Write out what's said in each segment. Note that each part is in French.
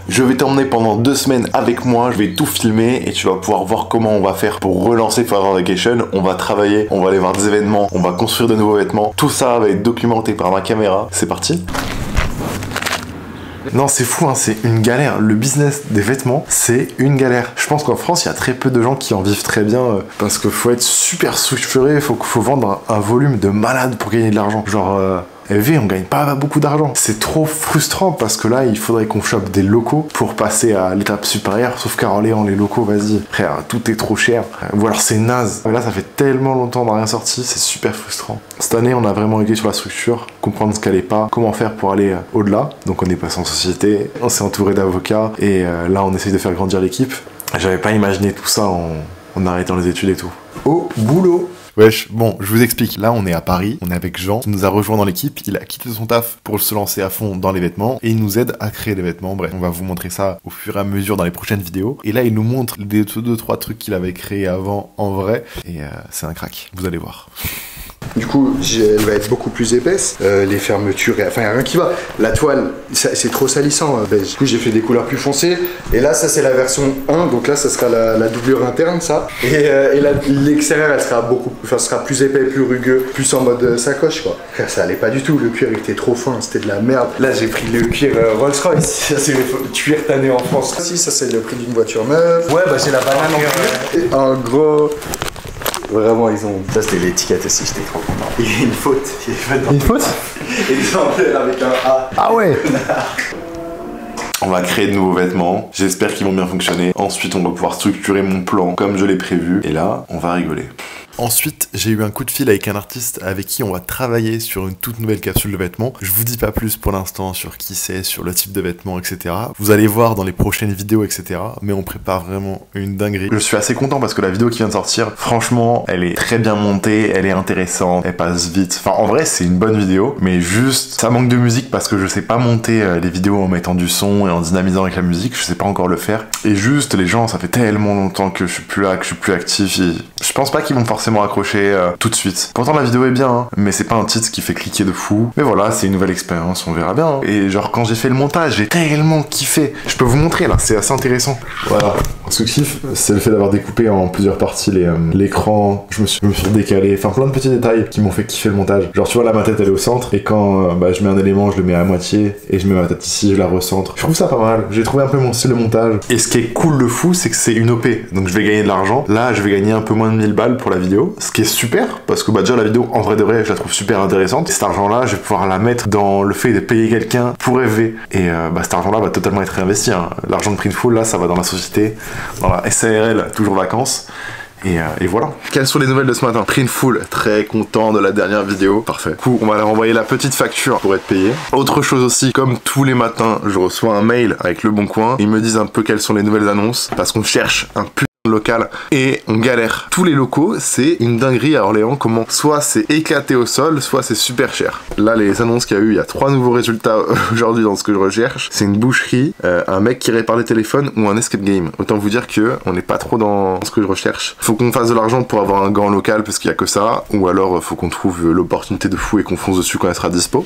Je vais t'emmener pendant 2 semaines avec moi, je vais tout filmer et tu vas pouvoir voir comment on va faire pour relancer Forever Vacation. On va travailler, on va aller voir des événements, on va construire de nouveaux vêtements. Tout ça va être documenté par ma caméra. C'est parti. Non, c'est fou, hein, c'est une galère. Le business des vêtements, c'est une galère. Je pense qu'en France, il y a très peu de gens qui en vivent très bien parce qu'il faut être super structuré, il faut vendre un volume de malade pour gagner de l'argent. Genre, LV, on gagne pas beaucoup d'argent. C'est trop frustrant parce que là, il faudrait qu'on chope des locaux pour passer à l'étape supérieure. Sauf qu'à Orléans, les locaux, vas-y, frère, tout est trop cher. Ou alors c'est naze. Là, ça fait tellement longtemps qu'on n'a rien sorti, c'est super frustrant. Cette année, on a vraiment aigué sur la structure, comprendre ce qu'elle est pas, comment faire pour aller au-delà. Donc on est passé en société, on s'est entouré d'avocats et là, on essaye de faire grandir l'équipe. J'avais pas imaginé tout ça en arrêtant les études et tout. Au boulot! Wesh, bon, je vous explique. Là, on est à Paris, on est avec Jean, qui nous a rejoint dans l'équipe. Il a quitté son taf pour se lancer à fond dans les vêtements et il nous aide à créer des vêtements. Bref, on va vous montrer ça au fur et à mesure dans les prochaines vidéos. Et là, il nous montre les 2-3 trucs qu'il avait créés avant en vrai. Et c'est un crack, vous allez voir. Du coup, elle va être beaucoup plus épaisse. Les fermetures, enfin, il n'y a rien qui va. La toile, c'est trop salissant, beige. Du coup, j'ai fait des couleurs plus foncées. Et là, ça, c'est la version 1. Donc là, ça sera la doublure interne, ça. Et l'extérieur, elle sera sera plus épais, plus rugueux, plus en mode sacoche, quoi. Ça allait pas du tout. Le cuir était trop fin, c'était de la merde. Là, j'ai pris le cuir Rolls-Royce. Ça, c'est le cuir tanné en France. Si, ça, c'est le prix d'une voiture neuve. Ouais, bah, c'est la banane en cuir. Et un gros. Vraiment, ils ont. Ça, c'était l'étiquette aussi, j'étais trop content. Il y a une faute. Une faute? Exemplaire avec un A. Ah ouais. On va créer de nouveaux vêtements. J'espère qu'ils vont bien fonctionner. Ensuite, on va pouvoir structurer mon plan comme je l'ai prévu. Et là, on va rigoler. Ensuite, j'ai eu un coup de fil avec un artiste avec qui on va travailler sur une toute nouvelle capsule de vêtements. Je vous dis pas plus pour l'instant sur qui c'est, sur le type de vêtements, etc. Vous allez voir dans les prochaines vidéos, etc. Mais on prépare vraiment une dinguerie. Je suis assez content parce que la vidéo qui vient de sortir, franchement, elle est très bien montée, elle est intéressante, elle passe vite. Enfin, en vrai, c'est une bonne vidéo, mais juste, ça manque de musique parce que je sais pas monter les vidéos en mettant du son et en dynamisant avec la musique. Je sais pas encore le faire. Et juste, les gens, ça fait tellement longtemps que je suis plus là, que je suis plus actif. Je pense pas qu'ils vont forcément accroché tout de suite. Pourtant la vidéo est bien, hein, mais c'est pas un titre qui fait cliquer de fou. Mais voilà, c'est une nouvelle expérience, on verra bien. Hein. Et genre quand j'ai fait le montage, j'ai tellement kiffé. Je peux vous montrer là, c'est assez intéressant. Voilà. Ce que je kiffe, c'est le fait d'avoir découpé en plusieurs parties l'écran. Je me suis décalé, enfin plein de petits détails qui m'ont fait kiffer le montage. Genre tu vois là ma tête elle est au centre et quand je mets un élément, je le mets à moitié et je mets ma tête ici, je la recentre. Je trouve ça pas mal. J'ai trouvé un peu mon style de montage. Et ce qui est cool de fou, c'est que c'est une OP. Donc je vais gagner de l'argent. Là, je vais gagner un peu moins de 1000 balles pour la vidéo. Ce qui est super, parce que déjà la vidéo, en vrai de vrai, je la trouve super intéressante. Et cet argent-là, je vais pouvoir la mettre dans le fait de payer quelqu'un pour rêver. Et cet argent-là va totalement être réinvesti. Hein. L'argent de Printful, là, ça va dans la société, dans la SARL, toujours vacances. Et voilà. Quelles sont les nouvelles de ce matin? Printful, très content de la dernière vidéo. Parfait. Du coup, on va leur envoyer la petite facture pour être payé. Autre chose aussi, comme tous les matins, je reçois un mail avec Le Bon Coin. Ils me disent un peu quelles sont les nouvelles annonces, parce qu'on cherche un putain local et on galère. Tous les locaux, c'est une dinguerie à Orléans. Comment soit c'est éclaté au sol, soit c'est super cher. Là, les annonces qu'il y a eu, il y a 3 nouveaux résultats aujourd'hui dans ce que je recherche. C'est une boucherie, un mec qui répare les téléphones ou un escape game. Autant vous dire que on n'est pas trop dans ce que je recherche. Faut qu'on fasse de l'argent pour avoir un gant local parce qu'il y a que ça, ou alors faut qu'on trouve l'opportunité de fou et qu'on fonce dessus quand elle sera dispo.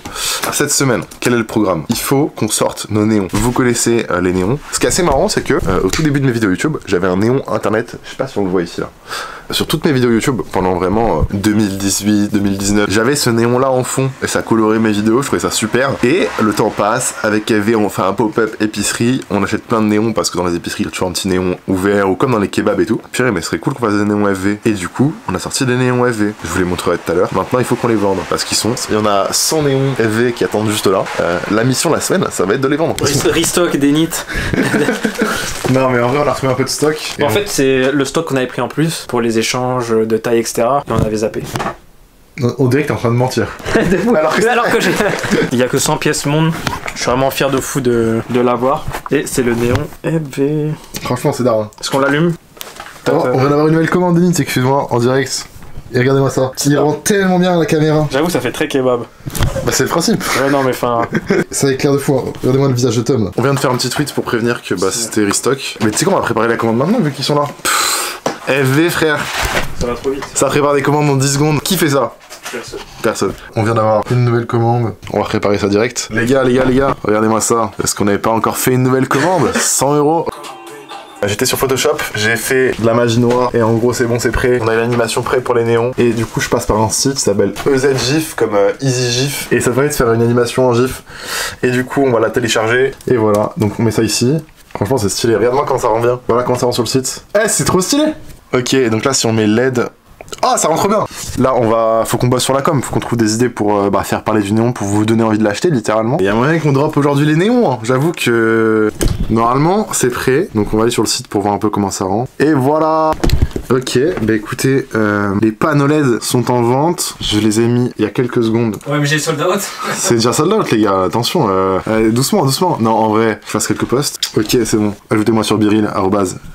Cette semaine, quel est le programme? Il faut qu'on sorte nos néons. Vous connaissez les néons. Ce qui est assez marrant, c'est que au tout début de mes vidéos YouTube, j'avais un néon internet. Je sais pas si on le voit ici là. Sur toutes mes vidéos YouTube, pendant vraiment 2018, 2019, j'avais ce néon là en fond et ça colorait mes vidéos, je trouvais ça super. Et le temps passe, avec EV on fait un pop-up épicerie, on achète plein de néons parce que dans les épiceries il y a toujours un petit néon ouvert ou comme dans les kebabs et tout. Purée, mais ce serait cool qu'on fasse des néons FV. Et du coup, on a sorti des néons FV. Je vous les montrerai tout à l'heure. Maintenant, il faut qu'on les vende parce qu'ils sont. Il y en a 100 néons FV qui attendent juste là. La mission la semaine, ça va être de les vendre. Restock des nits. Non, mais en vrai, on a retrouvé un peu de stock. En fait, c'est le stock qu'on avait pris en plus pour les échanges de taille, etc. Et on avait zappé. On dirait que t'es en train de mentir. alors que j'ai. Il y a que 100 pièces monde. Je suis vraiment fier de fou de l'avoir. Et c'est le néon FV. Franchement, c'est daron. Est-ce qu'on l'allume? On vient d'avoir une nouvelle commande de Nits, excuse-moi, en direct. Et regardez-moi ça. Il rend tellement bien à la caméra. J'avoue, ça fait très kebab. Bah, c'est le principe. Ouais, non, mais enfin. Ça éclaire de fou. Hein. Regardez-moi le visage de Tom. On vient de faire un petit tweet pour prévenir que c'était restock. Mais tu sais quoi, on va préparer la commande maintenant vu qu'ils sont là. FV, frère. Ça va trop vite. Ça prépare des commandes en 10 secondes. Qui fait ça? Personne. On vient d'avoir une nouvelle commande. On va préparer ça direct. Les gars, regardez-moi ça. Est-ce qu'on n'avait pas encore fait une nouvelle commande? 100 €. J'étais sur Photoshop, j'ai fait de la magie noire et en gros c'est bon, c'est prêt. On a l'animation prête pour les néons et du coup je passe par un site qui s'appelle EZGIF comme Easy GIF et ça permet de faire une animation en GIF et du coup on va la télécharger et voilà, donc on met ça ici. Franchement c'est stylé, regarde-moi quand ça rend bien. Voilà quand ça rend sur le site. Eh c'est trop stylé. Ok, donc là si on met LED... Ah, ça rentre bien. Là, faut qu'on bosse sur la com, faut qu'on trouve des idées pour faire parler du néon, pour vous donner envie de l'acheter, littéralement. Il y a moyen qu'on drop aujourd'hui les néons, hein. J'avoue que normalement, c'est prêt. Donc on va aller sur le site pour voir un peu comment ça rend. Et voilà. Ok, bah écoutez, les panneaux LED sont en vente. Je les ai mis il y a quelques secondes. Ouais, mais j'ai sold out. C'est déjà sold out, les gars, attention. Doucement. Non, en vrai, je fasse quelques posts. Ok, c'est bon. Ajoutez-moi sur Biril,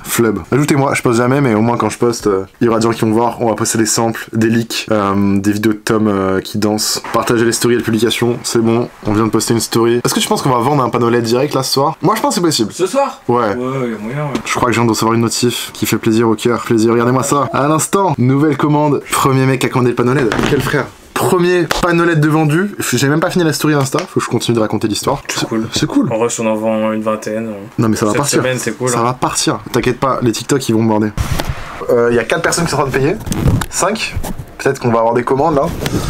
@flub. Ajoutez-moi, je poste jamais, mais au moins quand je poste, il y aura des gens qui vont voir. On va poster des samples, des leaks, des vidéos de Tom qui danse. Partagez les stories et les publications, c'est bon. On vient de poster une story. Est-ce que tu penses qu'on va vendre un panneau LED direct là ce soir? Moi, je pense que c'est possible. Ce soir? Ouais. Ouais, y a moyen, ouais. Je crois que je viens de recevoir une notif qui fait plaisir au cœur. Plaisir, regardez-moi ça. À l'instant, nouvelle commande. Premier mec à commander le panneau LED. Quel frère? Premier panneau LED de vendu. J'ai même pas fini la story Insta, faut que je continue de raconter l'histoire. C'est cool. C'est cool. En rush, on en vend une vingtaine. Non mais ça va partir. Cette semaine, c'est cool. Ça va partir. T'inquiète pas, les TikTok ils vont border. Il y a 4 personnes qui sont en train de payer. 5. Peut-être qu'on va avoir des commandes là.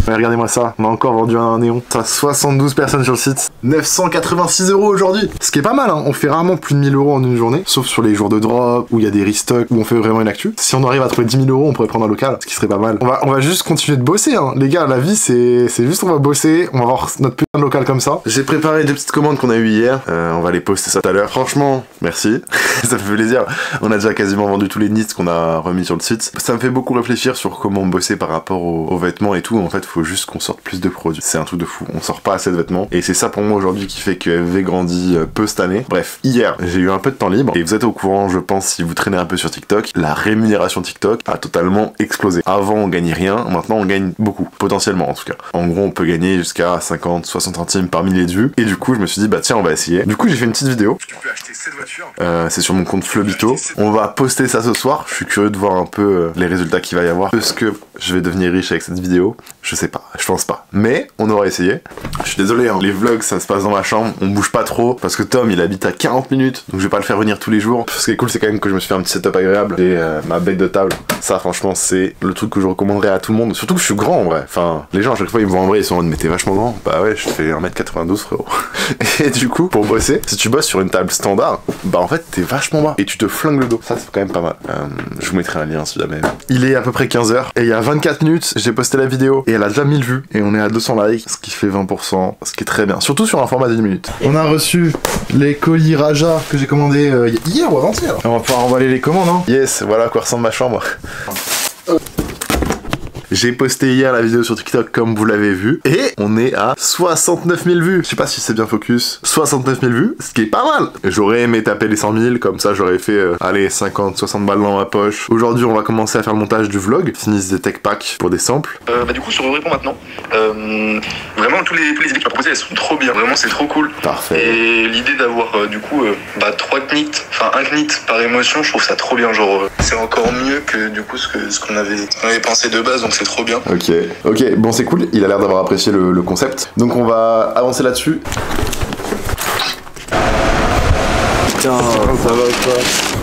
Mais regardez-moi ça, on a encore vendu un néon. Ça a 72 personnes sur le site. 986 € aujourd'hui. Ce qui est pas mal, hein. On fait rarement plus de 1000 € en une journée. Sauf sur les jours de drop, où il y a des restocks, où on fait vraiment une actu. Si on arrive à trouver 10 000 €, on pourrait prendre un local, ce qui serait pas mal. On va juste continuer de bosser, hein. Les gars, la vie c'est juste on va bosser, on va avoir notre putain de local comme ça. J'ai préparé 2 petites commandes qu'on a eues hier. On va les poster ça tout à l'heure. Franchement, merci. Ça me fait plaisir. On a déjà quasiment vendu tous les nits qu'on a remis sur le site. Ça me fait beaucoup réfléchir sur comment bosser par rapport aux vêtements et tout. En fait, faut juste qu'on sorte plus de produits. C'est un truc de fou. On sort pas assez de vêtements. Et c'est ça pour moi aujourd'hui qui fait que FV grandit peu cette année. Bref, hier, j'ai eu un peu de temps libre. Et vous êtes au courant, je pense, si vous traînez un peu sur TikTok, la rémunération TikTok a totalement explosé. Avant, on gagnait rien. Maintenant, on gagne beaucoup. Potentiellement, en tout cas. En gros, on peut gagner jusqu'à 50, 60 centimes par millier de vues. Et du coup, je me suis dit, bah tiens, on va essayer. Du coup, j'ai fait une petite vidéo. Tu peux acheter cette voiture. C'est sur mon compte Flubito. On va poster ça ce soir. Je suis curieux de voir un peu les résultats qu'il va y avoir. Est-ce que je vais devenir riche avec cette vidéo? Je sais pas, je pense pas. Mais on aura essayé. Je suis désolé, hein, les vlogs ça se passe dans ma chambre, on bouge pas trop parce que Tom il habite à 40 minutes donc je vais pas le faire venir tous les jours. Ce qui est cool c'est quand même que je me suis fait un petit setup agréable et ma bête de table. Ça franchement c'est le truc que je recommanderais à tout le monde. Surtout que je suis grand en vrai. Enfin, les gens à chaque fois ils me voient en vrai, ils sont en mode mais t'es vachement grand. Bah ouais, je fais 1m92 frérot. Et du coup, pour bosser, si tu bosses sur une table standard, bah en fait t'es vachement bas et tu te flingues le dos. Ça c'est quand même pas mal. Je vous mettrai un lien si jamais. Il est à peu près 15h et il y a 24 minutes, j'ai posté la vidéo et elle a déjà 1000 vues et on est à 200 likes, ce qui fait 20%, ce qui est très bien. Surtout sur un format de 10 minutes. On a reçu les colis Raja que j'ai commandés hier ou avant-hier. On va pouvoir emballer les commandes, hein. Yes, voilà à quoi ressemble ma chambre. J'ai posté hier la vidéo sur TikTok comme vous l'avez vu et on est à 69 000 vues. Je sais pas si c'est bien focus. 69 000 vues, ce qui est pas mal. J'aurais aimé taper les 100 000, comme ça j'aurais fait allez 50, 60 balles dans ma poche. Aujourd'hui on va commencer à faire le montage du vlog. Finissent des tech packs pour des samples. Du coup sur vos réponses maintenant. Vraiment tous les idées que tu m'as proposées elles sont trop bien. Vraiment c'est trop cool. Parfait. Et l'idée d'avoir 3 knits, enfin un knit par émotion, je trouve ça trop bien. Genre c'est encore mieux que du coup ce qu'on avait pensé de base. Donc c'est trop bien. Ok, bon c'est cool, il a l'air d'avoir apprécié le concept. Donc on va avancer là-dessus. Putain, ça va quoi?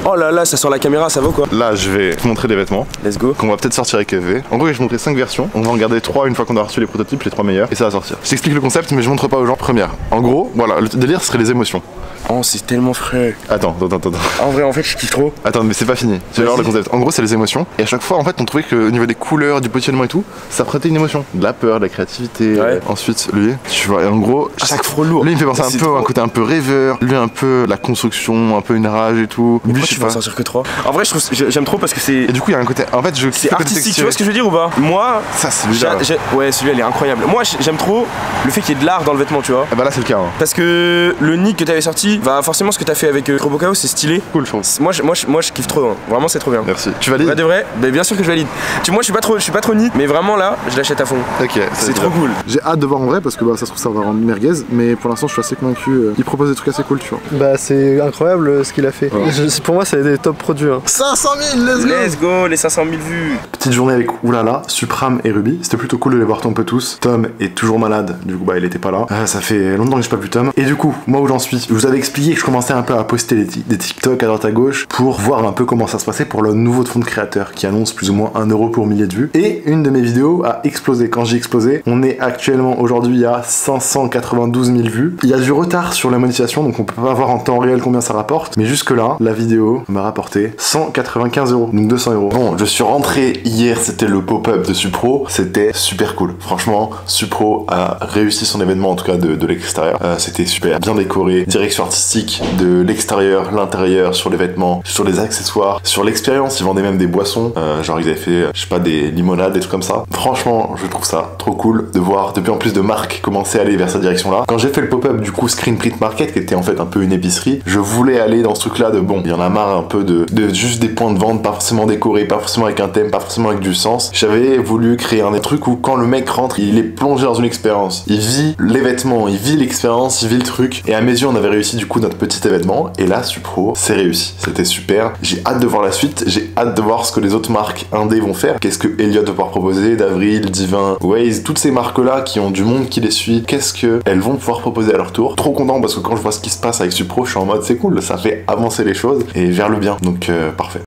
Oh là là, ça sort la caméra, ça va quoi? Là je vais te montrer des vêtements. Let's go. Qu'on va peut-être sortir avec FV. En gros je vais te montrer 5 versions. On va en regarder 3 une fois qu'on a reçu les prototypes, les 3 meilleurs. Et ça va sortir. Je t'explique le concept mais je montre pas aux gens. Première. En gros, voilà, le délire ce serait les émotions. Oh c'est tellement frais. Attends. En vrai en fait je kiffe trop. Attends mais c'est pas fini. Tu vas voir le concept. En gros c'est les émotions. Et à chaque fois en fait on trouvait que au niveau des couleurs, du positionnement et tout, ça prêtait une émotion. De la peur, de la créativité. Ouais. Ensuite lui, tu vois, et en gros. Chaque frôle lourd. Lui il me fait penser un peu un côté un peu rêveur. Lui un peu la construction, un peu une rage et tout. Mais lui pourquoi tu vas en sortir que 3? En vrai j'aime trop parce que c'est. Et du coup il y a un côté. En fait c'est artistique, tu vois ce que je veux dire ou pas? Moi. Ça celui-là. Ouais celui-là il est incroyable. Moi j'aime trop le fait qu'il y ait de l'art dans le vêtement, tu vois. Ah bah là c'est le cas. Hein. Parce que le nick que t'avais sorti, bah forcément ce que t'as fait avec Robocao c'est stylé. Cool je trouve. Moi je kiffe trop, hein. Vraiment c'est trop bien. Merci. Tu valides? Ouais de vrai, bah, bien sûr que je valide. Moi je suis pas trop nick, mais vraiment là je l'achète à fond. Ok. C'est trop cool. J'ai hâte de voir en vrai parce que bah ça se trouve ça va rendre merguez, mais pour l'instant je suis assez convaincu. Il propose des trucs assez cool tu vois. Bah c'est incroyable. incroyable ce qu'il a fait. Pour moi, c'est des top produits. 500 000, let's go! Let's go, les 500 000 vues. Petite journée avec Oulala, Supram et Ruby. C'était plutôt cool de les voir un peu tous. Tom est toujours malade, du coup bah il était pas là. Ça fait longtemps que j'ai pas vu Tom. Et du coup, moi où j'en suis, je vous avais expliqué que je commençais un peu à poster des TikTok à droite à gauche pour voir un peu comment ça se passait pour le nouveau fonds de créateur qui annonce plus ou moins 1 € pour millier de vues. Et une de mes vidéos a explosé. Quand j'ai explosé, on est actuellement aujourd'hui à 592 000 vues. Il y a du retard sur la monétisation, donc on peut pas voir en temps réel combien ça rapporte. Mais jusque là, la vidéo m'a rapporté 195 €, donc 200 €. Bon, je suis rentré hier, c'était le pop-up de Supro. C'était super cool. Franchement, Supro a réussi son événement, en tout cas de l'extérieur. C'était super bien décoré, direction artistique de l'extérieur, l'intérieur, sur les vêtements, sur les accessoires, sur l'expérience. Ils vendaient même des boissons, genre ils avaient fait, je sais pas, des limonades, des trucs comme ça. Franchement, je trouve ça trop cool de voir de plus en plus de marques commencer à aller vers cette direction-là. Quand j'ai fait le pop-up du coup Screen Print Market, qui était en fait un peu une épicerie, je voulais aller dans ce truc-là de bon, il y en a marre un peu de juste des points de vente, pas forcément décorés, pas forcément avec un thème, pas forcément avec du sens. J'avais voulu créer un des trucs où quand le mec rentre, il est plongé dans une expérience. Il vit les vêtements, il vit l'expérience, il vit le truc. Et à mes yeux, on avait réussi du coup notre petit événement. Et là, Supro, c'est réussi. C'était super. J'ai hâte de voir la suite. J'ai hâte de voir ce que les autres marques indé vont faire. Qu'est-ce que Elliot va pouvoir proposer, d'Avril, Divin, Waze, toutes ces marques-là qui ont du monde qui les suit. Qu'est-ce qu'elles vont pouvoir proposer à leur tour. Trop content parce que quand je vois ce qui se passe avec Supro, je suis en mode c'est cool. Ça fait avancer les choses et vers le bien. Donc parfait.